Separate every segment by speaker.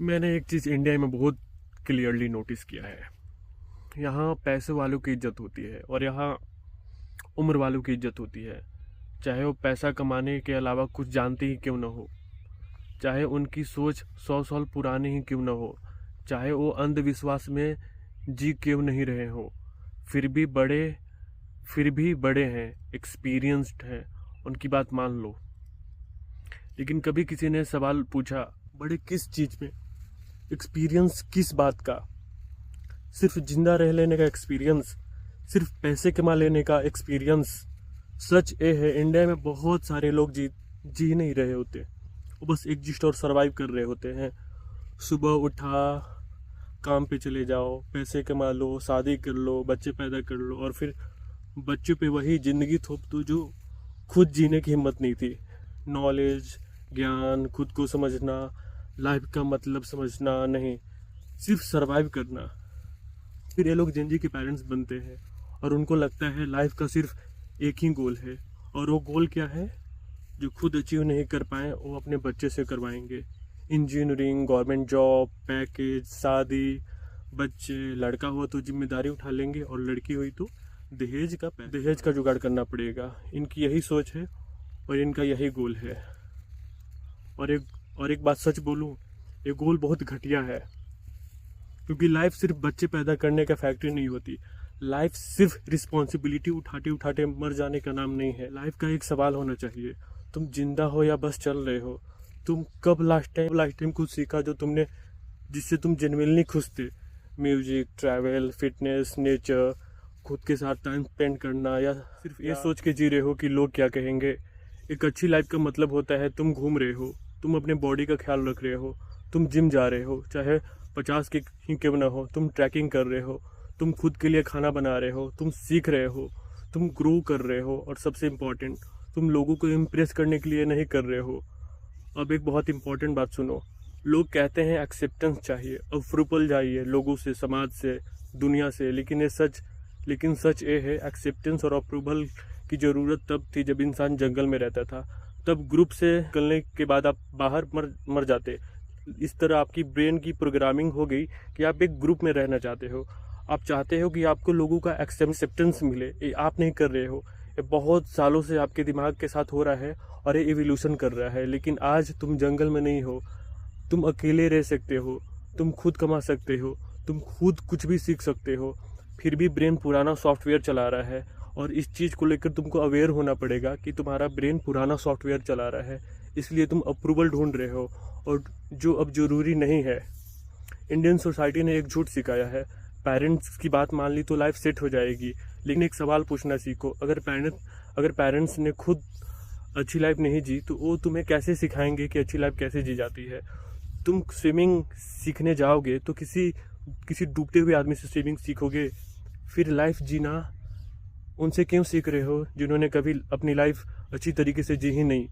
Speaker 1: मैंने एक चीज़ इंडिया में बहुत क्लियरली नोटिस किया है। यहाँ पैसे वालों की इज्जत होती है और यहाँ उम्र वालों की इज्जत होती है। चाहे वो पैसा कमाने के अलावा कुछ जानते ही क्यों ना हो, चाहे उनकी सोच 100 साल पुरानी ही क्यों ना हो, चाहे वो अंधविश्वास में जी क्यों नहीं रहे हो, फिर भी बड़े फिर भी बड़े हैं, एक्सपीरियंस्ड हैं, उनकी बात मान लो। लेकिन कभी किसी ने सवाल पूछा, बड़े किस चीज़ में, एक्सपीरियंस किस बात का? सिर्फ जिंदा रह लेने का एक्सपीरियंस, सिर्फ पैसे कमा लेने का एक्सपीरियंस? सच ये है, इंडिया में बहुत सारे लोग जी नहीं रहे होते, वो बस एग्जिस्ट और सरवाइव कर रहे होते हैं। सुबह उठा, काम पे चले जाओ, पैसे कमा लो, शादी कर लो, बच्चे पैदा कर लो, और फिर बच्चों पे वही ज़िंदगी थोप दो जो खुद जीने की हिम्मत नहीं थी। नॉलेज, ज्ञान, खुद को समझना, लाइफ का मतलब समझना नहीं, सिर्फ सरवाइव करना। फिर ये लोग जिंदगी के पेरेंट्स बनते हैं और उनको लगता है लाइफ का सिर्फ एक ही गोल है, और वो गोल क्या है? जो खुद अचीव नहीं कर पाए वो अपने बच्चे से करवाएंगे। इंजीनियरिंग, गवर्नमेंट जॉब, पैकेज, शादी, बच्चे। लड़का हुआ तो जिम्मेदारी उठा लेंगे और लड़की हुई तो दहेज का जुगाड़ करना पड़ेगा। इनकी यही सोच है और इनका यही गोल है। और एक बात सच बोलूं, ये गोल बहुत घटिया है, क्योंकि लाइफ सिर्फ बच्चे पैदा करने का फैक्ट्री नहीं होती। लाइफ सिर्फ रिस्पॉन्सिबिलिटी उठाते उठाते मर जाने का नाम नहीं है। लाइफ का एक सवाल होना चाहिए, तुम जिंदा हो या बस चल रहे हो? तुम कब लास्ट टाइम कुछ सीखा जो तुमने, जिससे तुम जेन्युइनली खुश थे? म्यूजिक, ट्रैवल, फिटनेस, नेचर, खुद के साथ टाइम स्पेंड करना, या सिर्फ ये सोच के जी रहे हो कि लोग क्या कहेंगे? एक अच्छी लाइफ का मतलब होता है तुम घूम रहे हो, तुम अपने बॉडी का ख्याल रख रहे हो, तुम जिम जा रहे हो, चाहे 50 के ही क्यों ना हो, तुम ट्रैकिंग कर रहे हो, तुम खुद के लिए खाना बना रहे हो, तुम सीख रहे हो, तुम ग्रो कर रहे हो, और सबसे इम्पोर्टेंट, तुम लोगों को इम्प्रेस करने के लिए नहीं कर रहे हो। अब एक बहुत इंपॉर्टेंट बात सुनो। लोग कहते हैं एक्सेप्टेंस चाहिए, अप्रूवल चाहिए लोगों से, समाज से, दुनिया से, लेकिन सच ये है, एक्सेप्टेंस और अप्रूवल की ज़रूरत तब थी जब इंसान जंगल में रहता था। तब ग्रुप से निकलने के बाद आप बाहर मर जाते। इस तरह आपकी ब्रेन की प्रोग्रामिंग हो गई कि आप एक ग्रुप में रहना चाहते हो। आप चाहते हो कि आपको लोगों का एक्सेप्टेंस मिले। ये आप नहीं कर रहे हो, ये बहुत सालों से आपके दिमाग के साथ हो रहा है और ये इवोल्यूशन कर रहा है। लेकिन आज तुम जंगल में नहीं हो, तुम अकेले रह सकते हो, तुम खुद कमा सकते हो, तुम खुद कुछ भी सीख सकते हो। फिर भी ब्रेन पुराना सॉफ्टवेयर चला रहा है, और इस चीज़ को लेकर तुमको अवेयर होना पड़ेगा कि तुम्हारा ब्रेन पुराना सॉफ्टवेयर चला रहा है, इसलिए तुम अप्रूवल ढूंढ रहे हो, और जो अब जरूरी नहीं है। इंडियन सोसाइटी ने एक झूठ सिखाया है, पेरेंट्स की बात मान ली तो लाइफ सेट हो जाएगी। लेकिन एक सवाल पूछना सीखो, अगर पेरेंट्स ने खुद अच्छी लाइफ नहीं जी तो वो तुम्हें कैसे सिखाएंगे कि अच्छी लाइफ कैसे जी जाती है? तुम स्विमिंग सीखने जाओगे तो किसी डूबते हुए आदमी से स्विमिंग सीखोगे? फिर लाइफ जीना उनसे क्यों सीख रहे हो जिन्होंने कभी अपनी लाइफ अच्छी तरीके से जी ही नहीं?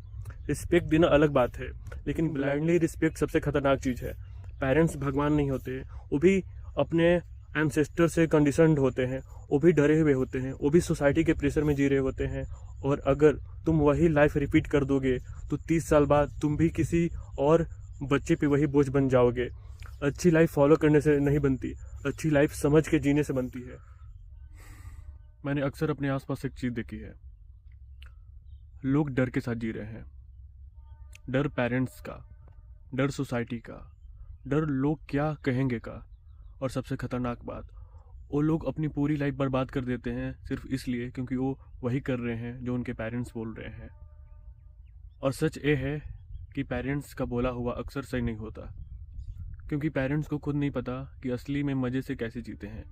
Speaker 1: रिस्पेक्ट देना अलग बात है, लेकिन ब्लाइंडली रिस्पेक्ट सबसे खतरनाक चीज़ है। पेरेंट्स भगवान नहीं होते, वो भी अपने एंसेस्टर से कंडीशनड होते हैं, वो भी डरे हुए होते हैं, वो भी सोसाइटी के प्रेशर में जी रहे होते हैं। और अगर तुम वही लाइफ रिपीट कर दोगे तो 30 साल बाद तुम भी किसी और बच्चे पे वही बोझ बन जाओगे। अच्छी लाइफ फॉलो करने से नहीं बनती, अच्छी लाइफ समझ के जीने से बनती है। मैंने अक्सर अपने आसपास एक चीज़ देखी है, लोग डर के साथ जी रहे हैं। डर पेरेंट्स का, डर सोसाइटी का, डर लोग क्या कहेंगे का, और सबसे खतरनाक बात, वो लोग अपनी पूरी लाइफ बर्बाद कर देते हैं सिर्फ इसलिए क्योंकि वो वही कर रहे हैं जो उनके पेरेंट्स बोल रहे हैं। और सच ये है कि पेरेंट्स का बोला हुआ अक्सर सही नहीं होता, क्योंकि पेरेंट्स को खुद नहीं पता कि असली में मज़े से कैसे जीते हैं।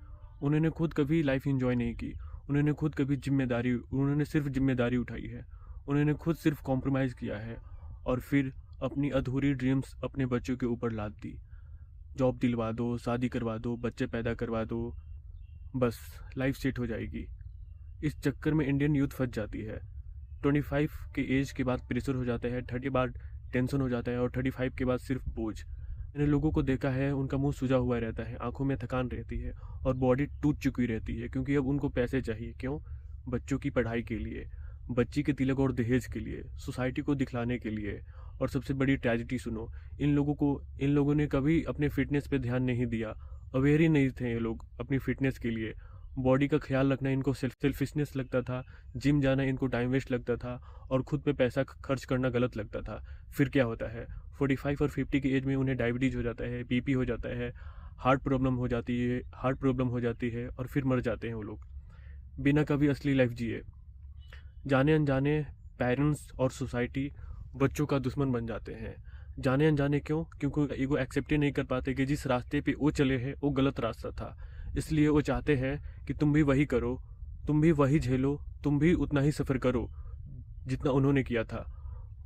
Speaker 1: उन्होंने खुद कभी लाइफ एंजॉय नहीं की, उन्होंने सिर्फ जिम्मेदारी उठाई है, उन्होंने खुद सिर्फ कॉम्प्रोमाइज़ किया है, और फिर अपनी अधूरी ड्रीम्स अपने बच्चों के ऊपर लाद दी। जॉब दिलवा दो, शादी करवा दो, बच्चे पैदा करवा दो, बस लाइफ सेट हो जाएगी। इस चक्कर में इंडियन यूथ फंस जाती है। 25 के एज के बाद प्रेशर हो जाता है, 30 बाद टेंशन हो जाता है, और 35 के बाद सिर्फ बोझ। मैंने लोगों को देखा है, उनका मुंह सूजा हुआ रहता है, आंखों में थकान रहती है, और बॉडी टूट चुकी रहती है, क्योंकि अब उनको पैसे चाहिए। क्यों? बच्चों की पढ़ाई के लिए, बच्ची के तिलक और दहेज के लिए, सोसाइटी को दिखलाने के लिए, और सबसे बड़ी ट्रेजिडी सुनो, इन लोगों ने कभी अपने फिटनेस पे ध्यान नहीं दिया, अवेयर ही नहीं थे ये लोग अपनी फिटनेस के लिए। बॉडी का ख्याल रखना इनको सेल्फिशनेस लगता था, जिम जाना इनको टाइम वेस्ट लगता था, और खुद पे पैसा खर्च करना गलत लगता था। फिर क्या होता है, 45 और 50 की एज में उन्हें डायबिटीज हो जाता है, बीपी हो जाता है, हार्ट प्रॉब्लम हो जाती है और फिर मर जाते हैं वो लोग बिना कभी असली लाइफ जिए। जाने अनजाने पेरेंट्स और सोसाइटी बच्चों का दुश्मन बन जाते हैं। जाने अनजाने क्यों? क्योंकि ईगो एक्सेप्ट ही नहीं कर पाते कि जिस रास्ते पे वो चले हैं वो गलत रास्ता था। इसलिए वो चाहते हैं कि तुम भी वही करो, तुम भी वही झेलो, तुम भी उतना ही सफ़र करो जितना उन्होंने किया था।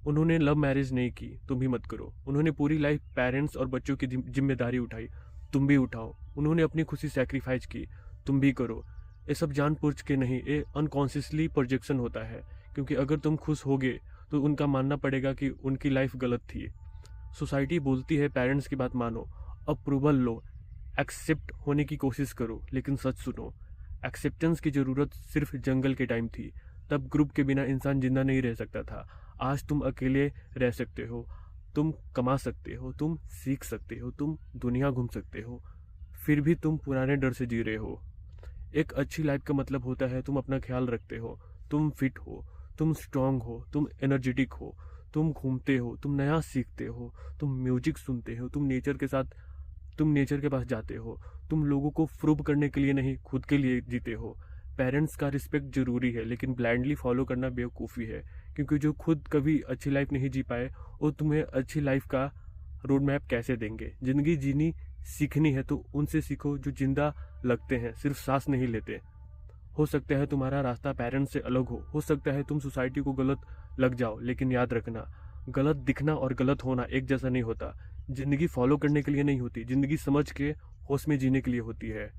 Speaker 1: उन्होंने लव मैरिज नहीं की, तुम भी मत करो। उन्होंने पूरी लाइफ पेरेंट्स और बच्चों की जिम्मेदारी उठाई, तुम भी उठाओ। उन्होंने अपनी खुशी सेक्रीफाइस की, तुम भी करो। ये सब जानबूझ के नहीं, ये अनकॉन्शियसली प्रोजेक्शन होता है। क्योंकि अगर तुम खुश होगे तो उनका मानना पड़ेगा कि उनकी लाइफ गलत थी। सोसाइटी बोलती है पेरेंट्स की बात मानो, अप्रूवल लो, एक्सेप्ट होने की कोशिश करो। लेकिन सच सुनो, एक्सेप्टेंस की ज़रूरत सिर्फ जंगल के टाइम थी, तब ग्रुप के बिना इंसान जिंदा नहीं रह सकता था। आज तुम अकेले रह सकते हो, तुम कमा सकते हो, तुम सीख सकते हो, तुम दुनिया घूम सकते हो, फिर भी तुम पुराने डर से जी रहे हो। एक अच्छी लाइफ का मतलब होता है तुम अपना ख्याल रखते हो, तुम फिट हो, तुम स्ट्रांग हो, तुम एनर्जेटिक हो, तुम घूमते हो, तुम नया सीखते हो, तुम म्यूजिक सुनते हो, तुम नेचर के पास जाते हो, तुम लोगों को प्रूव करने के लिए नहीं, खुद के लिए जीते हो। पेरेंट्स का रिस्पेक्ट जरूरी है, लेकिन ब्लाइंडली फॉलो करना बेवकूफ़ी है। क्योंकि जो खुद कभी अच्छी लाइफ नहीं जी पाए, वो तुम्हें अच्छी लाइफ का रोड मैप कैसे देंगे? जिंदगी जीनी सीखनी है तो उनसे सीखो जो जिंदा लगते हैं, सिर्फ सांस नहीं लेते। हो सकता है तुम्हारा रास्ता पेरेंट्स से अलग हो सकता है तुम सोसाइटी को गलत लग जाओ, लेकिन याद रखना, गलत दिखना और गलत होना एक जैसा नहीं होता। जिंदगी फॉलो करने के लिए नहीं होती, जिंदगी समझ के होश में जीने के लिए होती है।